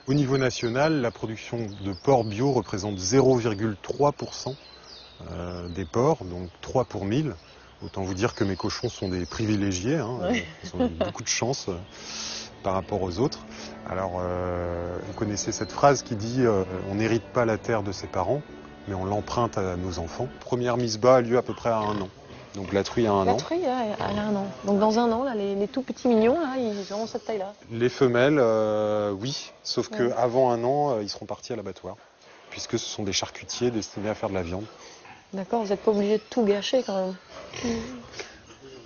Au niveau national, la production de porc bio représente 0,3% des porcs, donc 3 pour 1000. Autant vous dire que mes cochons sont des privilégiés, hein, Ouais. ils ont beaucoup de chance par rapport aux autres. Alors, vous connaissez cette phrase qui dit on n'hérite pas la terre de ses parents, mais on l'emprunte à nos enfants. Première mise bas a lieu à peu près à 1 an. Donc la truie a 1 La an. truie, là, elle a 1 an. Donc dans 1 an, là, les tout petits mignons, là, ils auront cette taille-là. Les femelles, oui, sauf Ouais. qu'avant 1 an, ils seront partis à l'abattoir, puisque ce sont des charcutiers destinés à faire de la viande. D'accord, vous n'êtes pas obligé de tout gâcher quand même.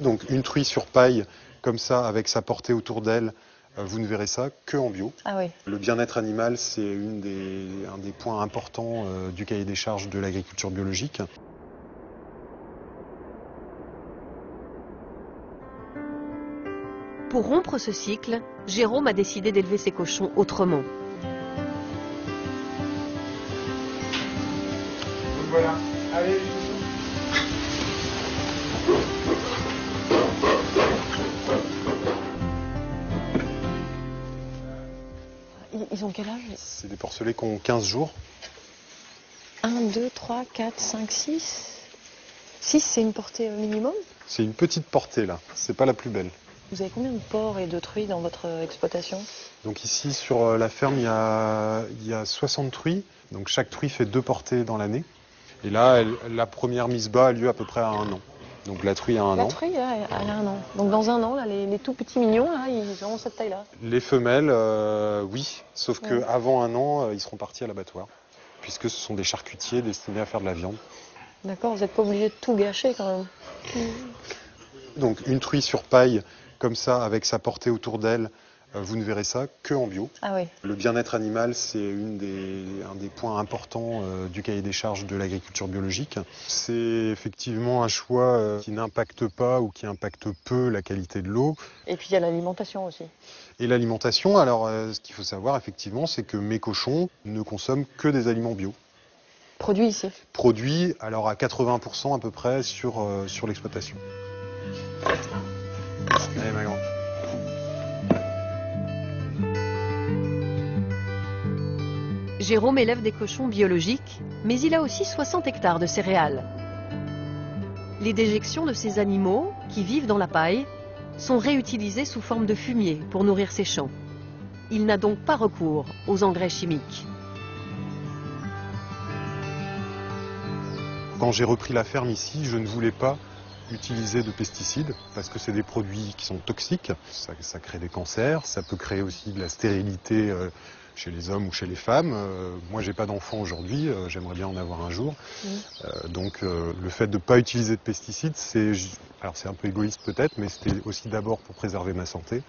Donc une truie sur paille, comme ça, avec sa portée autour d'elle, vous ne verrez ça que en bio. Ah oui. Le bien-être animal, c'est un des points importants du cahier des charges de l'agriculture biologique. Pour rompre ce cycle, Jérôme a décidé d'élever ses cochons autrement. Voilà, allez. Ils ont quel âge? C'est des porcelets qui ont 15 jours. 1, 2, 3, 4, 5, 6. 6, c'est une portée minimum. C'est une petite portée là, c'est pas la plus belle. Vous avez combien de porcs et de truies dans votre exploitation? Donc ici sur la ferme, il y a 60 truies. Donc chaque truie fait 2 portées dans l'année. Et là, la première mise bas a lieu à peu près à 1 an. Donc la truie a 1 La an. truie, là, elle a 1 an. Donc dans 1 an, là, les tout petits mignons, là, ils auront cette taille-là. Les femelles, oui, sauf Ouais. qu'avant 1 an, ils seront partis à l'abattoir, puisque ce sont des charcutiers destinés à faire de la viande. D'accord, vous n'êtes pas obligé de tout gâcher quand même. Donc une truie sur paille, comme ça, avec sa portée autour d'elle, vous ne verrez ça que en bio. Ah oui. Le bien-être animal, c'est un des points importants du cahier des charges de l'agriculture biologique. C'est effectivement un choix qui n'impacte pas ou qui impacte peu la qualité de l'eau. Et puis il y a l'alimentation aussi. Et l'alimentation, alors ce qu'il faut savoir effectivement, c'est que mes cochons ne consomment que des aliments bio. Produit ici. Produits alors à 80% à peu près sur l'exploitation. Allez ma grande. Jérôme élève des cochons biologiques, mais il a aussi 60 hectares de céréales. Les déjections de ces animaux, qui vivent dans la paille, sont réutilisées sous forme de fumier pour nourrir ses champs. Il n'a donc pas recours aux engrais chimiques. Quand j'ai repris la ferme ici, je ne voulais pas utiliser de pesticides parce que c'est des produits qui sont toxiques. Ça crée des cancers, ça peut créer aussi de la stérilité chez les hommes ou chez les femmes. Moi, j'ai pas d'enfant aujourd'hui, j'aimerais bien en avoir un jour. Donc, le fait de ne pas utiliser de pesticides, alors c'est un peu égoïste peut-être, mais c'était aussi d'abord pour préserver ma santé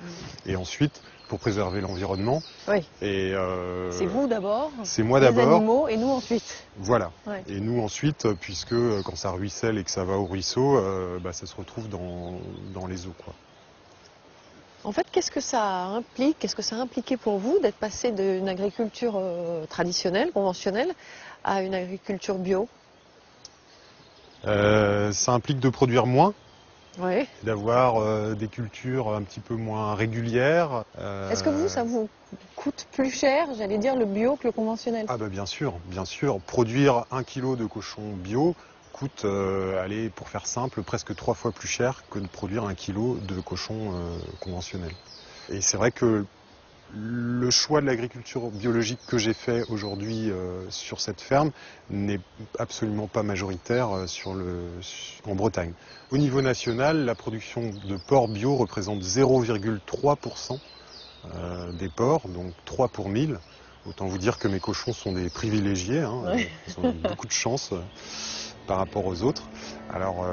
et ensuite pour préserver l'environnement. Oui. Et C'est vous d'abord. c'est moi Les d'abord. animaux et nous ensuite. Voilà. Ouais. Et nous ensuite, puisque quand ça ruisselle et que ça va au ruisseau, ça se retrouve dans les eaux, quoi. En fait, qu'est-ce que ça implique? Qu'est-ce que ça a impliqué pour vous d'être passé d'une agriculture traditionnelle, conventionnelle, à une agriculture bio? Ça implique de produire moins, Oui. d'avoir des cultures un petit peu moins régulières. Est-ce que ça vous coûte plus cher, j'allais dire, le bio que le conventionnel? Ah bien sûr, bien sûr. Produire 1 kilo de cochon bio coûte, allez, pour faire simple, presque 3 fois plus cher que de produire 1 kilo de cochon conventionnel. Et c'est vrai que le choix de l'agriculture biologique que j'ai fait aujourd'hui sur cette ferme n'est absolument pas majoritaire en Bretagne. Au niveau national, la production de porc bio représente 0,3% des porcs, donc 3 pour 1000. Autant vous dire que mes cochons sont des privilégiés, hein, Ouais. ils ont beaucoup de chance par rapport aux autres. Alors,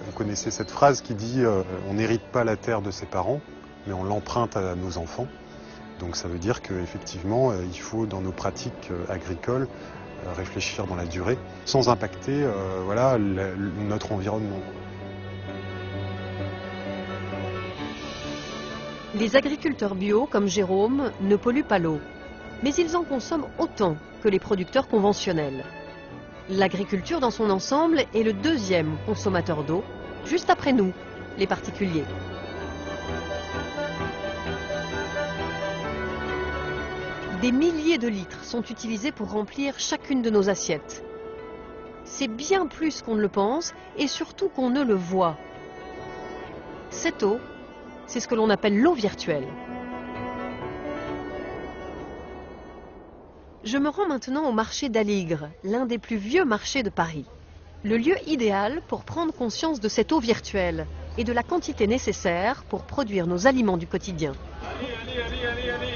vous connaissez cette phrase qui dit on n'hérite pas la terre de ses parents, mais on l'emprunte à nos enfants. Donc ça veut dire qu'effectivement, il faut dans nos pratiques agricoles réfléchir dans la durée, sans impacter notre environnement. Les agriculteurs bio, comme Jérôme, ne polluent pas l'eau, mais ils en consomment autant que les producteurs conventionnels. L'agriculture dans son ensemble est le deuxième consommateur d'eau, juste après nous, les particuliers. Des milliers de litres sont utilisés pour remplir chacune de nos assiettes. C'est bien plus qu'on ne le pense et surtout qu'on ne le voit. Cette eau, c'est ce que l'on appelle l'eau virtuelle. Je me rends maintenant au marché d'Aligre, l'un des plus vieux marchés de Paris. Le lieu idéal pour prendre conscience de cette eau virtuelle et de la quantité nécessaire pour produire nos aliments du quotidien. Allez.